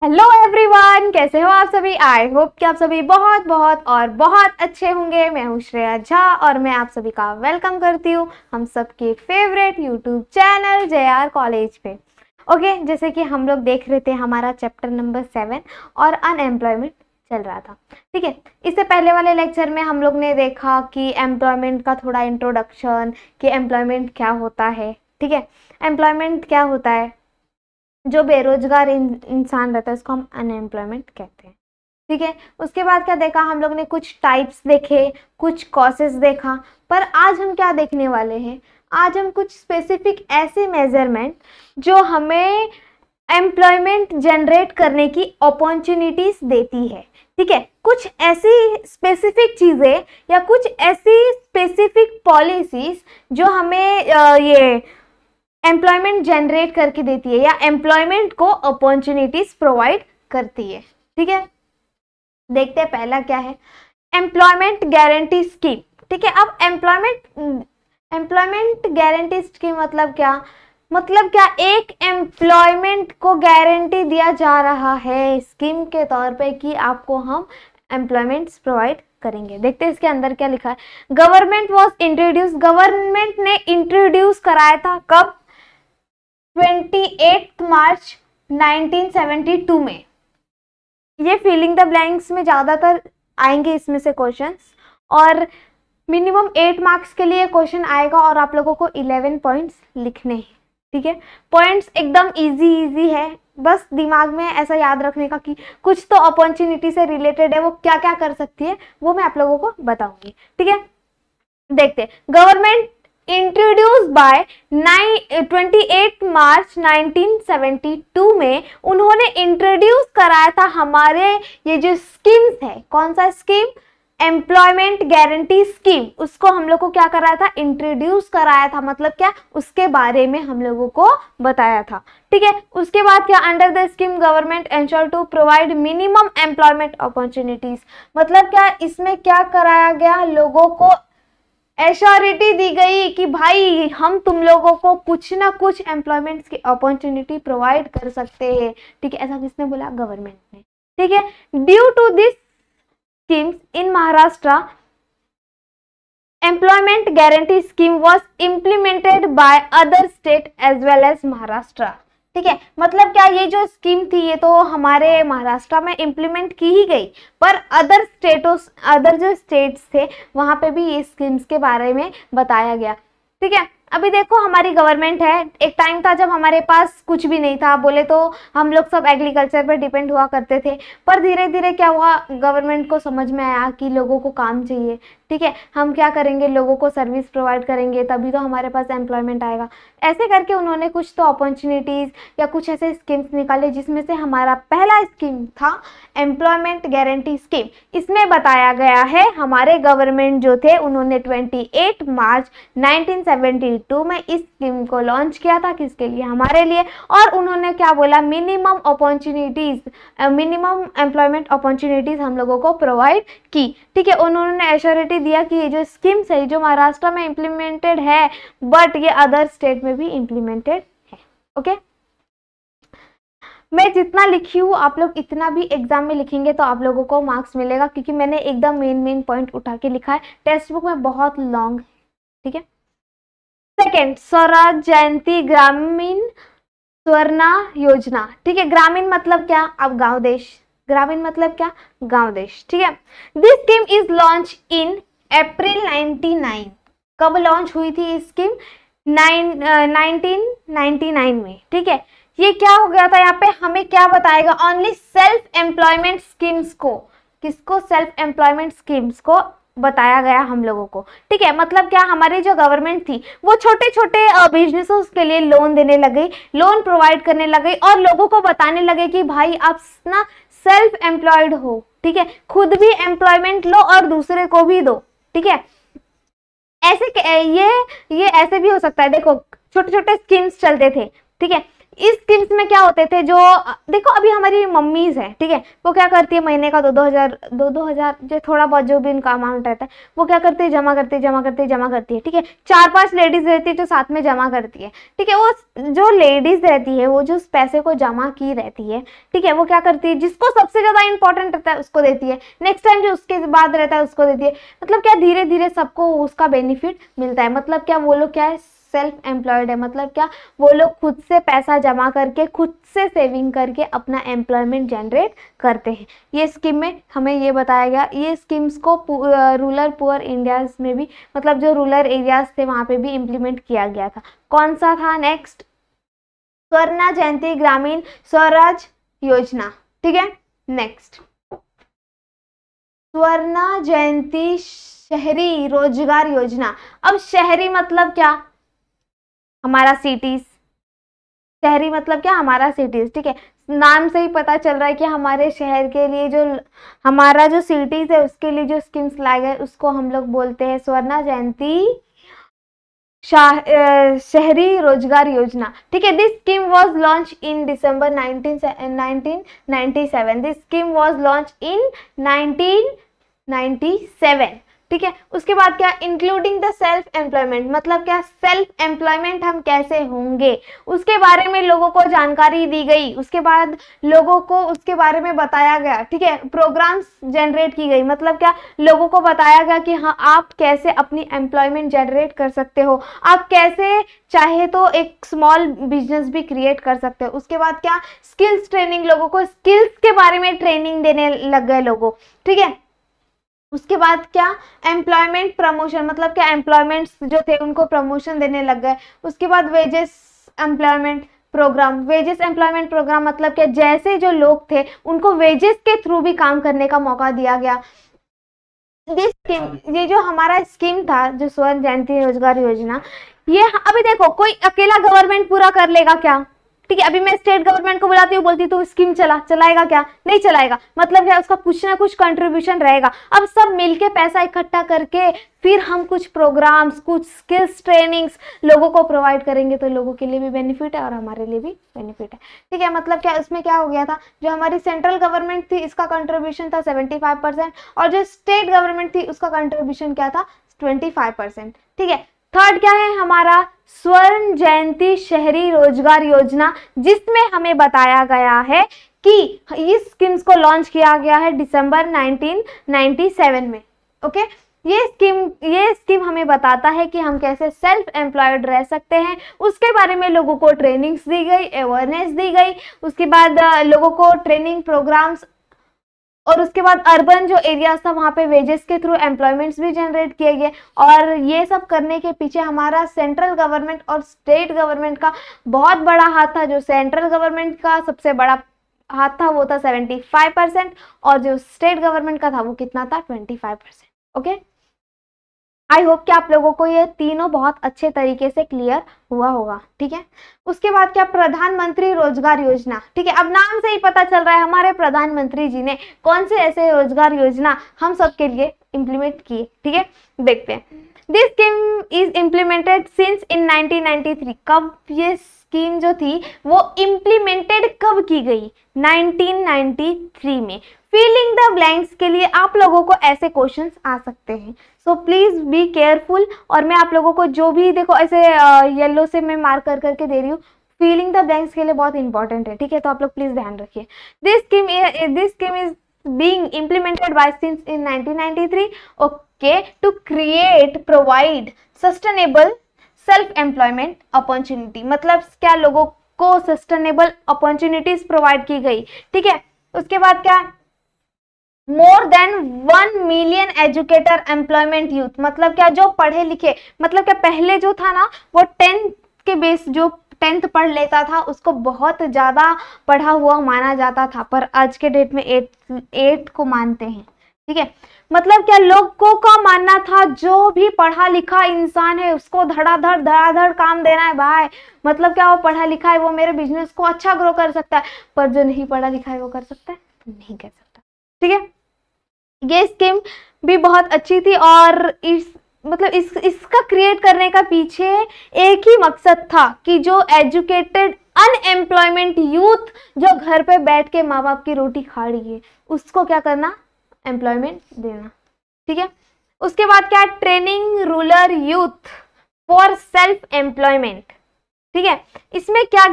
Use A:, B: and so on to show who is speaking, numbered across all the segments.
A: Hello everyone, कैसे हो आप सभी। आई होप कि आप सभी बहुत बहुत और बहुत अच्छे होंगे। मैं हूँ श्रेया झा और मैं आप सभी का वेलकम करती हूँ हम सबके favourite YouTube channel JR college पे। ओके, जैसे कि हम लोग देख रहे थे हमारा चैप्टर नंबर 7 और अनएम्प्लॉयमेंट चल रहा था। ठीक है, इससे पहले वाले लेक्चर में हम लोग ने देखा कि एम्प्लॉयमेंट का थोड़ा इंट्रोडक्शन, कि एम्प्लॉयमेंट क्या होता है। ठीक है, एम्प्लॉयमेंट क्या होता है, जो बेरोजगार इंसान रहता है उसको हम अनएम्प्लॉयमेंट कहते हैं। ठीक है, उसके बाद क्या देखा हम लोग ने, कुछ टाइप्स देखे, कुछ कॉसेस देखा। पर आज हम क्या देखने वाले हैं, आज हम कुछ स्पेसिफिक ऐसे मेजरमेंट जो हमें एम्प्लॉयमेंट जनरेट करने की अपॉर्चुनिटीज देती है। ठीक है, कुछ ऐसी स्पेसिफिक चीज़ें या कुछ ऐसी स्पेसिफिक पॉलिसीज जो हमें ये एम्प्लॉयमेंट जनरेट करके देती है या एम्प्लॉयमेंट को अपॉर्चुनिटीज प्रोवाइड करती है। ठीक है, देखते हैं पहला क्या है, एम्प्लॉयमेंट गारंटी स्कीम। ठीक है, अब एम्प्लॉयमेंट गारंटी स्कीम मतलब क्या, एक एम्प्लॉयमेंट को गारंटी दिया जा रहा है स्कीम के तौर पे कि आपको हम एम्प्लॉयमेंट्स प्रोवाइड करेंगे। देखते हैं इसके अंदर क्या लिखा है। गवर्नमेंट गवर्नमेंट ने इंट्रोड्यूस कराया था कब, 28 मार्च 1972 में। ये फिलिंग द ब्लैंक्स में ज़्यादातर आएंगे इसमें से क्वेश्चंस, और मिनिमम 8 मार्क्स के लिए क्वेश्चन आएगा और आप लोगों को 11 पॉइंट्स लिखने हैं। ठीक है, पॉइंट्स एकदम इजी है, बस दिमाग में ऐसा याद रखने का कि कुछ तो अपॉर्चुनिटी से रिलेटेड है, वो क्या क्या कर सकती है वो मैं आप लोगों को बताऊंगी। ठीक है, देखते, गवर्नमेंट इंट्रोड्यूस बाय 28 मार्च 1972 में उन्होंने इंट्रोड्यूस कराया था हमारे ये जो स्कीम्स है। कौन सा स्कीम, एम्प्लॉयमेंट गारंटी स्कीम, उसको हम लोग को क्या कराया था, इंट्रोड्यूस कराया था। मतलब क्या, उसके बारे में हम लोगों को बताया था। ठीक है, उसके बाद क्या, under the scheme government ensure to provide minimum employment opportunities. मतलब क्या, इसमें क्या कराया गया, लोगों को एश्योरिटी दी गई कि भाई हम तुम लोगों को कुछ ना कुछ एम्प्लॉयमेंट की अपॉर्चुनिटी प्रोवाइड कर सकते हैं। ठीक है, ऐसा किसने बोला, गवर्नमेंट ने। ठीक है, due to this schemes in Maharashtra employment guarantee scheme was implemented by other state as well as Maharashtra. ठीक है, मतलब क्या, ये जो स्कीम थी ये तो हमारे महाराष्ट्र में इम्प्लीमेंट की ही गई, पर अदर जो स्टेट्स थे वहां पे भी ये स्कीम्स के बारे में बताया गया। ठीक है, अभी देखो हमारी गवर्नमेंट है, एक टाइम था जब हमारे पास कुछ भी नहीं था, बोले तो हम लोग सब एग्रीकल्चर पर डिपेंड हुआ करते थे। पर धीरे धीरे क्या हुआ, गवर्नमेंट को समझ में आया कि लोगों को काम चाहिए। ठीक है, हम क्या करेंगे, लोगों को सर्विस प्रोवाइड करेंगे तभी तो हमारे पास एम्प्लॉयमेंट आएगा। ऐसे करके उन्होंने कुछ तो अपॉर्चुनिटीज़ या कुछ ऐसे स्कीम्स निकाले, जिसमें से हमारा पहला स्कीम था एम्प्लॉयमेंट गारंटी स्कीम। इसमें बताया गया है हमारे गवर्नमेंट जो थे उन्होंने 28 मार्च 1972 में इस स्कीम को लॉन्च किया था, किसके लिए, हमारे लिए। और उन्होंने क्या बोला, मिनिमम एम्प्लॉयमेंट अपॉर्चुनिटीज हम लोगों को प्रोवाइड की। ठीक है, उन्होंने एश्योरिटी दिया कि ये जो स्कीम्स है जो महाराष्ट्र में इम्प्लीमेंटेड है, बट ये अदर स्टेट में भी इम्प्लीमेंटेड है। ओके, मैं जितना लिखी हूँ आप लोग इतना भी एग्जाम में लिखेंगे तो आप लोगों को मार्क्स मिलेगा, क्योंकि मैंने एकदम मेन पॉइंट उठा के लिखा है। टेक्स्ट बुक में बहुत लॉन्ग है। ठीक है, सेकेंड, स्वराज जयंती ग्रामीण स्वर्णा योजना। ठीक है, ग्रामीण मतलब क्या, अब गांव देश, ग्रामीण मतलब क्या, गांव देश। ठीक है, this scheme is launch in April 99। कब लॉन्च हुई थी ये स्कीम, 1999 में। ठीक है, ये क्या हो गया था, यहाँ पे हमें क्या बताएगा, ओनली सेल्फ एम्प्लॉयमेंट स्कीम्स को, किसको, सेल्फ एम्प्लॉयमेंट स्कीम्स को बताया गया हम लोगों को। ठीक है, मतलब क्या, हमारी जो गवर्नमेंट थी वो छोटे छोटे बिजनेसेस के लिए लोन देने लगे, लोन प्रोवाइड करने लगे और लोगों को बताने लगे कि भाई आप ना सेल्फ एम्प्लॉयड हो। ठीक है, खुद भी एम्प्लॉयमेंट लो और दूसरे को भी दो। ठीक है, ऐसे ये ऐसे भी हो सकता है। देखो छोटे छोटे स्कीम्स चलते थे। ठीक है, इस स्कीम्स में क्या होते थे, जो देखो अभी हमारी मम्मीज हैं, ठीक है, वो क्या करती है महीने का 2-2 हज़ार जो थोड़ा बहुत जो भी इनका अमाउंट रहता है वो क्या करती है, जमा करती है, ठीक है। 4-5 लेडीज रहती है जो साथ में जमा करती है, ठीक है। वो जो लेडीज रहती है वो जो उस पैसे को जमा की रहती है, ठीक है, वो क्या करती है, जिसको सबसे ज्यादा इंपॉर्टेंट रहता है उसको देती है, नेक्स्ट टाइम जो उसके बाद रहता है उसको देती है। मतलब क्या धीरे धीरे सबको उसका बेनिफिट मिलता है। मतलब क्या वो लोग क्या है, सेल्फ एम्प्लॉयड है। मतलब क्या वो लोग खुद से पैसा जमा करके, खुद से सेविंग करके अपना एम्प्लॉयमेंट जनरेट करते हैं। ये स्कीम में हमें ये बताया गया। ये स्कीम्स को रूरल पुअर इंडियाज में भी, मतलब जो रूरल एरियाज थे वहां पे भी इम्प्लीमेंट किया गया था। कौन सा था नेक्स्ट, स्वर्ण जयंती ग्रामीण स्वराज योजना, ठीक है। नेक्स्ट स्वर्ण जयंती शहरी रोजगार योजना। अब शहरी मतलब क्या, हमारा सिटीज, शहरी मतलब क्या, हमारा सिटीज, ठीक है। नाम से ही पता चल रहा है कि हमारे शहर के लिए जो हमारा जो सिटीज है उसके लिए जो स्कीम्स लाए गए उसको हम लोग बोलते हैं स्वर्ण जयंती शहरी रोजगार योजना, ठीक है। This scheme was launch in December 1997। This scheme was launch in 1997, ठीक है। उसके बाद क्या, इंक्लूडिंग द सेल्फ एम्प्लॉयमेंट। मतलब क्या, सेल्फ एम्प्लॉयमेंट हम कैसे होंगे उसके बारे में लोगों को जानकारी दी गई। उसके बाद लोगों को उसके बारे में बताया गया, ठीक है। प्रोग्राम्स जनरेट की गई। मतलब क्या, लोगों को बताया गया कि हाँ आप कैसे अपनी एम्प्लॉयमेंट जनरेट कर सकते हो, आप कैसे चाहे तो एक स्मॉल बिजनेस भी क्रिएट कर सकते हो। उसके बाद क्या, स्किल्स ट्रेनिंग, लोगों को स्किल्स के बारे में ट्रेनिंग देने लग गए लोगों, ठीक है। उसके बाद क्या, एम्प्लॉयमेंट प्रमोशन। मतलब क्या, एम्प्लॉयमेंट्स जो थे उनको प्रमोशन देने लग गए। उसके बाद wages employment programme. Wages employment programme मतलब क्या, जैसे जो लोग थे उनको वेजेस के थ्रू भी काम करने का मौका दिया गया। दिस स्कीम, ये जो हमारा स्कीम था जो स्वर्ण जयंती रोजगार योजना, ये अभी देखो कोई अकेला गवर्नमेंट पूरा कर लेगा क्या, ठीक है। अभी मैं स्टेट गवर्नमेंट को बुलाती हूँ, बोलती तू स्कीम चलाएगा क्या, नहीं चलाएगा। मतलब क्या, उसका कुछ ना कुछ कंट्रीब्यूशन रहेगा। अब सब मिलके पैसा इकट्ठा करके फिर हम कुछ प्रोग्राम्स, कुछ स्किल्स ट्रेनिंग्स लोगों को प्रोवाइड करेंगे तो लोगों के लिए भी बेनिफिट है और हमारे लिए भी बेनिफिट है, ठीक है। मतलब क्या, उसमें क्या हो गया था, जो हमारी सेंट्रल गवर्नमेंट थी इसका कंट्रीब्यूशन था 75% और जो स्टेट गवर्नमेंट थी उसका कंट्रीब्यूशन क्या था, 25%, ठीक है। थर्ड क्या है हमारा, स्वर्ण जयंती शहरी रोजगार योजना, जिसमें हमें बताया गया है कि इस स्कीम्स को लॉन्च किया गया है दिसंबर 1997 में, ओके। ये स्कीम हमें बताता है कि हम कैसे सेल्फ एम्प्लॉयड रह सकते हैं। उसके बारे में लोगों को ट्रेनिंग्स दी गई, अवेयरनेस दी गई। उसके बाद लोगों को ट्रेनिंग प्रोग्राम्स, और उसके बाद अर्बन जो एरियाज था वहाँ पे वेजेस के थ्रू एम्प्लॉयमेंट्स भी जनरेट किए गए। और ये सब करने के पीछे हमारा सेंट्रल गवर्नमेंट और स्टेट गवर्नमेंट का बहुत बड़ा हाथ था। जो सेंट्रल गवर्नमेंट का सबसे बड़ा हाथ था वो था 75% और जो स्टेट गवर्नमेंट का था वो कितना था, 25%, ओके। आई होप कि आप लोगों को ये तीनों बहुत अच्छे तरीके से क्लियर हुआ होगा, ठीक है। उसके बाद क्या, प्रधानमंत्री रोजगार योजना, ठीक है। अब नाम से ही पता चल रहा है हमारे प्रधानमंत्री जी ने कौन से ऐसे रोजगार योजना हम सब के लिए इम्प्लीमेंट किए, ठीक है। देखते हैं। This scheme is implemented since in 1993। कब ये स्कीम जो थी वो इम्प्लीमेंटेड कब की गई, 1993 में। फिलिंग द ब्लैंक्स के लिए आप लोगों को ऐसे क्वेश्चंस आ सकते हैं, सो प्लीज बी केयरफुल। और मैं आप लोगों को जो भी देखो ऐसे येलो से मैं मार्क कर करके दे रही हूँ, फिलिंग द ब्लैंक्स के लिए बहुत इंपॉर्टेंट है, ठीक है। तो आप लोग प्लीज ध्यान रखिए। This scheme is being implemented by since in 1993, okay, to provide sustainable self employment opportunity। मतलब क्या, लोगों को सस्टेनेबल अपॉर्चुनिटीज प्रोवाइड की गई, ठीक है। उसके बाद क्या, more than 1 million educator employment youth. मतलब क्या, जो पढ़े लिखे, मतलब क्या पहले जो था ना वो 10th के बेस, जो 10th पढ़ लेता था उसको बहुत ज्यादा पढ़ा हुआ माना जाता था, पर आज के डेट में 8 को मानते हैं, ठीक है। मतलब क्या, लोगों का मानना था जो भी पढ़ा लिखा इंसान है उसको धड़ाधड़ काम देना है भाई। मतलब क्या, वो पढ़ा लिखा है वो मेरे बिजनेस को अच्छा ग्रो कर सकता है, पर जो नहीं पढ़ा लिखा है वो कर सकता है, नहीं कर सकता, ठीक है। ये स्कीम भी बहुत अच्छी थी और इसका क्रिएट करने का पीछे एक ही मकसद था कि जो एजुकेटेड अनएम्प्लॉयमेंट यूथ जो घर पे बैठ के माँ बाप की रोटी खा रही है, उसको क्या करना, एम्प्लॉयमेंट देना। ठीक है, उसके बाद क्या, training rural youth for self employment. ठीक है, इसमें क्या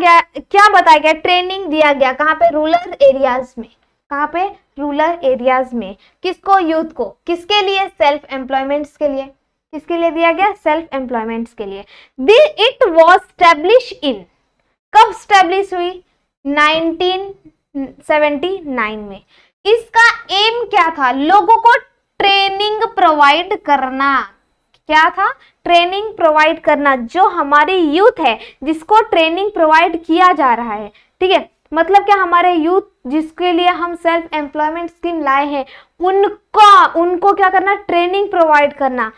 A: बताया गया, ट्रेनिंग दिया गया कहाँ पे, रूरल एरियाज में। कहाँ पे, रूरल एरियाज में। किसको, यूथ को। किसके लिए, सेल्फ एम्प्लॉयमेंट्स के लिए। किसके लिए दिया गया, सेल्फ एम्प्लॉयमेंट्स के लिए। इट वॉज स्टैब्लिश इन, कब स्टैब्लिश हुई, 1979 में। इसका एम क्या था, लोगों को ट्रेनिंग प्रोवाइड करना। क्या था, ट्रेनिंग प्रोवाइड करना। जो हमारी यूथ है जिसको ट्रेनिंग प्रोवाइड किया जा रहा है, ठीक है, मतलब क्या, हमारे यूथ जिसके लिए हम सेल्फ एम्प्लॉयमेंट स्कीम लाए हैं, उनको क्या करना, ट्रेनिंग प्रोवाइड करना।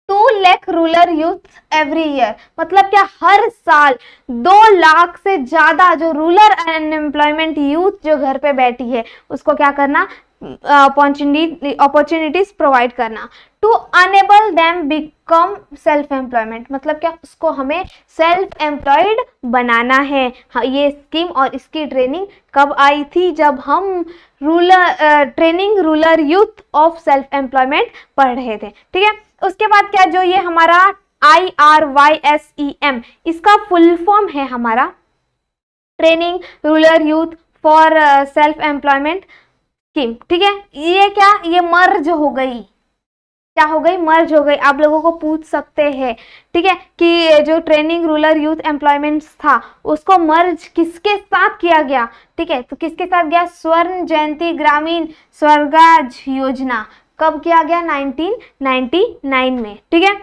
A: 2 lakh rural youth every year, मतलब क्या, हर साल 2 लाख से ज्यादा जो रूरल अनएम्प्लॉयमेंट यूथ जो घर पे बैठी है, उसको क्या करना, अपॉर्चुनिटीज प्रोवाइड करना। To enable them become self employment, मतलब क्या, उसको हमें सेल्फ एम्प्लॉयड बनाना है। हाँ, ये स्कीम और इसकी ट्रेनिंग कब आई थी, जब हम training rural youth of self employment पढ़ रहे थे। ठीक है, उसके बाद क्या, जो ये हमारा IRYSEM, इसका फुल फॉर्म है हमारा training rural youth for self employment scheme. ठीक है, ये क्या, ये मर्ज हो गई, क्या हो गई, मर्ज हो गई। आप लोगों को पूछ सकते हैं, ठीक है, कि जो ट्रेनिंग रूरल यूथ एम्प्लॉयमेंट था उसको मर्ज किसके साथ किया गया। ठीक है, तो किसके साथ गया, स्वर्ण जयंती ग्रामीण स्वराज योजना। कब किया गया, 1999 में। ठीक है,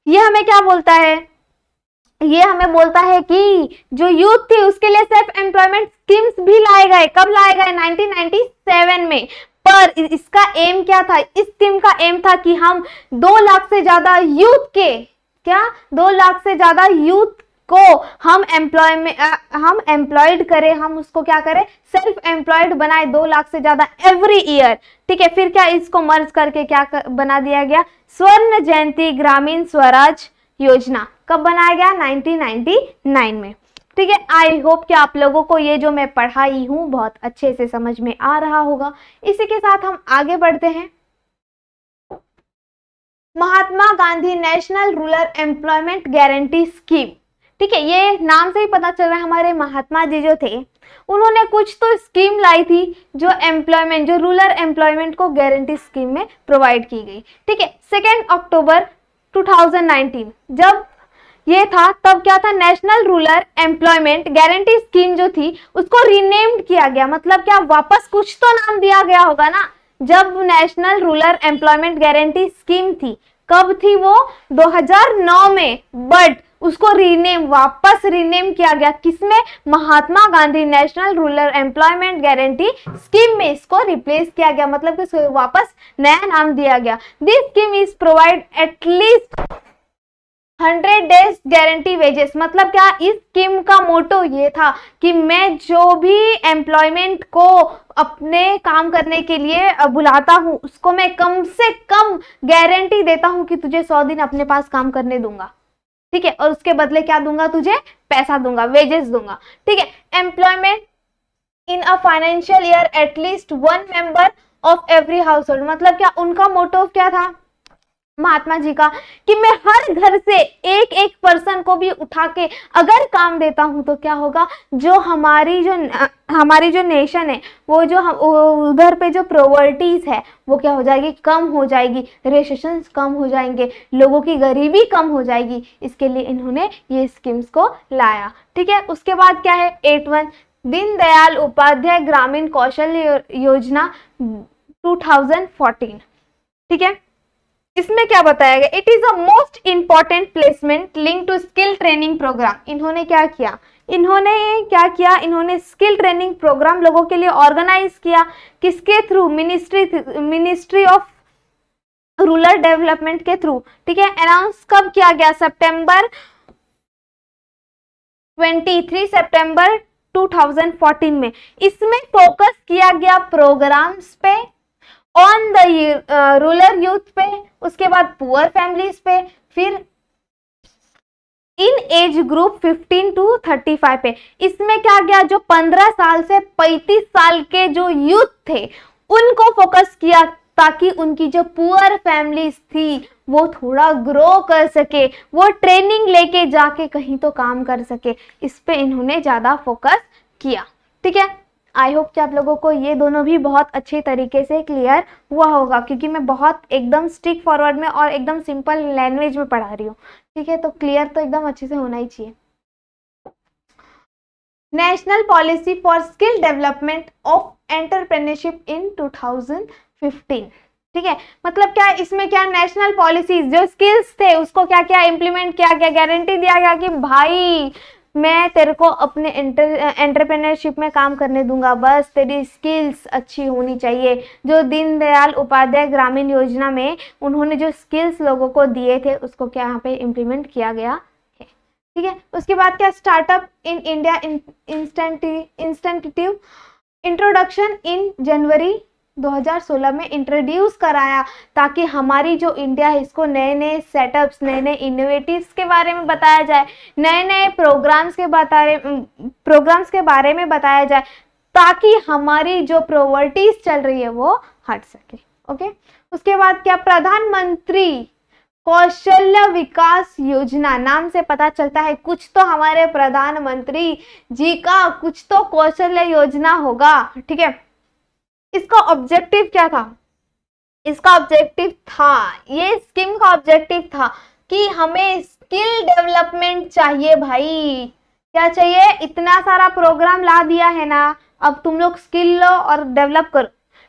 A: ये हमें क्या बोलता है, ये हमें बोलता है कि जो यूथ थी उसके लिए सेल्फ एम्प्लॉयमेंट स्कीम्स भी लाए गए। कब लाए गए, 1997 में। पर इसका एम क्या था, इस स्कीम का एम था कि हम 2 लाख से ज्यादा यूथ के, क्या, 2 लाख से ज्यादा यूथ को हम एम्प्लॉयड करें, हम उसको क्या करें, सेल्फ एम्प्लॉयड बनाए, 2 लाख से ज्यादा एवरी ईयर। ठीक है, फिर क्या, इसको मर्ज करके क्या बना दिया गया, स्वर्ण जयंती ग्रामीण स्वराज योजना। कब बनाया गया, 1999 में। ठीक है, आई होप कि आप लोगों को ये जो मैं पढ़ाई हूँ बहुत अच्छे से समझ में आ रहा होगा। इसी के साथ हम आगे बढ़ते हैं। Mahatma Gandhi national rural employment guarantee scheme. ठीक है, ये नाम से ही पता चल रहा है हमारे महात्मा जी जो थे उन्होंने कुछ तो स्कीम लाई थी जो एम्प्लॉयमेंट, जो रूरल एम्प्लॉयमेंट को गारंटी स्कीम में प्रोवाइड की गई। ठीक है, 2 अक्टूबर 2019 जब ये था, तब क्या था, national rural employment guarantee scheme जो थी उसको रीनेम्ड किया गया। मतलब क्या, वापस कुछ तो नाम दिया गया होगा ना। जब national rural employment guarantee scheme थी, कब थी वो, 2009 में, बट उसको वापस रीनेम किया गया, किसमें, Mahatma Gandhi national rural employment guarantee scheme में इसको रिप्लेस किया गया। मतलब कि इसको वापस नया नाम दिया गया। This scheme is provide at least 100 days guarantee wages. मतलब क्या, इस स्कीम का मोटो ये था कि मैं जो भी एम्प्लॉयमेंट को अपने काम करने के लिए बुलाता हूँ उसको मैं कम से कम गारंटी देता हूँ कि तुझे 100 दिन अपने पास काम करने दूंगा। ठीक है, और उसके बदले क्या दूंगा, तुझे पैसा दूंगा, वेजेस दूंगा। ठीक है, employment in a financial year at least 1 member of every house hold. मतलब क्या, उनका मोटो क्या था महात्मा जी का, कि मैं हर घर से एक एक पर्सन को भी उठा के अगर काम देता हूं तो क्या होगा, जो हमारी जो नेशन है, वो जो उधर पे जो प्रॉपर्टीज है वो क्या हो जाएगी, कम हो जाएगी, रेशेशंस कम हो जाएंगे, लोगों की गरीबी कम हो जाएगी। इसके लिए इन्होंने ये स्कीम्स को लाया। ठीक है, उसके बाद क्या है, 81 दीनदयाल उपाध्याय ग्रामीण कौशल योजना 2014। ठीक है, इसमें क्या बताया गया, it is a most important placement link to skill training programme. इन्होंने क्या किया, इन्होंने स्किल ट्रेनिंग प्रोग्राम लोगों के लिए ऑर्गेनाइज किया। किसके through, ministry of rural development के थ्रू। ठीक है, अनाउंस कब किया गया, सितंबर 23 सितंबर 2014 में। इसमें फोकस किया गया प्रोग्राम्स पे, ऑन द रूरल यूथ पे, उसके बाद पुअर फैमिलीज पे, फिर इन एज ग्रुप 15 to 35 पे। इसमें क्या गया, जो 15 साल से 35 साल के जो यूथ थे उनको फोकस किया, ताकि उनकी जो पुअर फैमिलीज थी वो थोड़ा ग्रो कर सके, वो ट्रेनिंग लेके जाके कहीं तो काम कर सके। इस पे इन्होंने ज़्यादा फोकस किया। ठीक है, आई होप कि आप लोगों को ये दोनों भी बहुत अच्छे तरीके से क्लियर हुआ होगा, क्योंकि मैं बहुत एकदम स्ट्रिक्ट फॉरवर्ड में और एकदम सिंपल लैंग्वेज में पढ़ा रही हूँ। ठीक है, तो क्लियर तो एकदम अच्छे से होना ही चाहिए। National policy for skill development of entrepreneurship in 2015। ठीक है, मतलब क्या इसमें क्या नेशनल पॉलिसीज जो स्किल्स थे उसको क्या क्या इम्प्लीमेंट किया गया, गारंटी दिया गया कि भाई मैं तेरे को अपने एंटरप्रेन्योरशिप में काम करने दूंगा, बस तेरी स्किल्स अच्छी होनी चाहिए। जो दीनदयाल उपाध्याय ग्रामीण योजना में उन्होंने जो स्किल्स लोगों को दिए थे उसको क्या यहाँ पे इम्प्लीमेंट किया गया है। ठीक है, उसके बाद क्या, startup in India incentive introduction in January 2016 में इंट्रोड्यूस कराया, ताकि हमारी जो इंडिया है इसको नए नए सेटअप्स, नए नए इनोवेटिव्स के बारे में बताया जाए, नए नए प्रोग्राम्स के बारे में बताया जाए, ताकि हमारी जो प्रॉपर्टीज चल रही है वो हट सके। ओके, उसके बाद क्या, प्रधानमंत्री कौशल्य विकास योजना, नाम से पता चलता है कुछ तो हमारे प्रधानमंत्री जी का कुछ तो कौशल्य योजना होगा। ठीक है, इसका ऑब्जेक्टिव क्या था, इसका ऑब्जेक्टिव था, ये स्कीम का ऑब्जेक्टिव था कि हमें स्किल डेवलपमेंट चाहिए। भाई क्या चाहिए, इतना सारा प्रोग्राम ला दिया है ना, अब तुम लोग स्किल लो और डेवलप करो।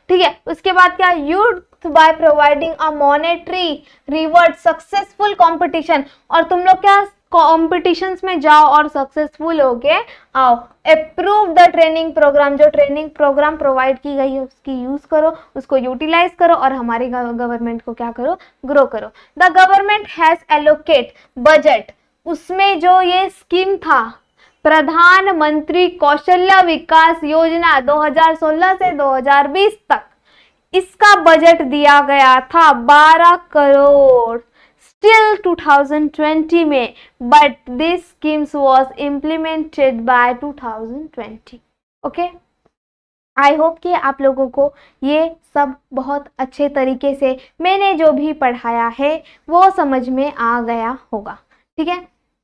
A: ठीक है, उसके बाद क्या, youth by providing a monetary reward successful competition, और तुम लोग क्या कॉम्पिटिशन्स में जाओ और सक्सेसफुल होके आओ। अप्रूव द ट्रेनिंग प्रोग्राम, जो ट्रेनिंग प्रोग्राम प्रोवाइड की गई है उसकी यूज करो, उसको यूटिलाइज करो और हमारी गवर्नमेंट को क्या करो, ग्रो करो। The government has allocate budget, उसमें जो ये स्कीम था प्रधानमंत्री कौशल्य विकास योजना 2016 से 2020 तक, इसका बजट दिया गया था 12 करोड़ till 2020 में, but this schemes was implemented by 2020. Okay, I hope कि आप लोगों को ये सब बहुत अच्छे तरीके से मैंने जो भी पढ़ाया है वो समझ में आ गया होगा। ठीक है,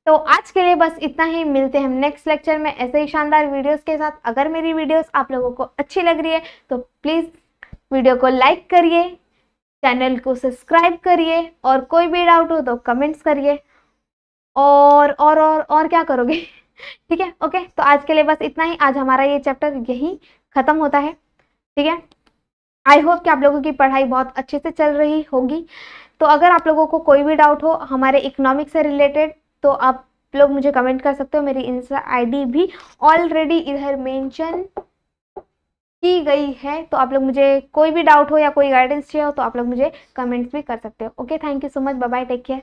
A: तो आज के लिए बस इतना ही, मिलते हैं हम नेक्स्ट लेक्चर में ऐसे ही शानदार वीडियोस के साथ। अगर मेरी वीडियोस आप लोगों को अच्छी लग रही है तो प्लीज़ वीडियो को लाइक करिए, चैनल को सब्सक्राइब करिए, और कोई भी डाउट हो तो कमेंट्स करिए, और क्या करोगे। ठीक है, ओके, तो आज के लिए बस इतना ही। आज हमारा ये चैप्टर यही खत्म होता है। ठीक है, आई होप कि आप लोगों की पढ़ाई बहुत अच्छे से चल रही होगी। तो अगर आप लोगों को कोई भी डाउट हो हमारे इकोनॉमिक्स से रिलेटेड तो आप लोग मुझे कमेंट कर सकते हो। मेरी इंस्टा आईडी भी ऑलरेडी इधर मेंशन की गई है, तो आप लोग मुझे कोई भी डाउट हो या कोई गाइडेंस चाहिए हो तो आप लोग मुझे कमेंट्स भी कर सकते हो। Okay, thank you so much, bye bye, take care.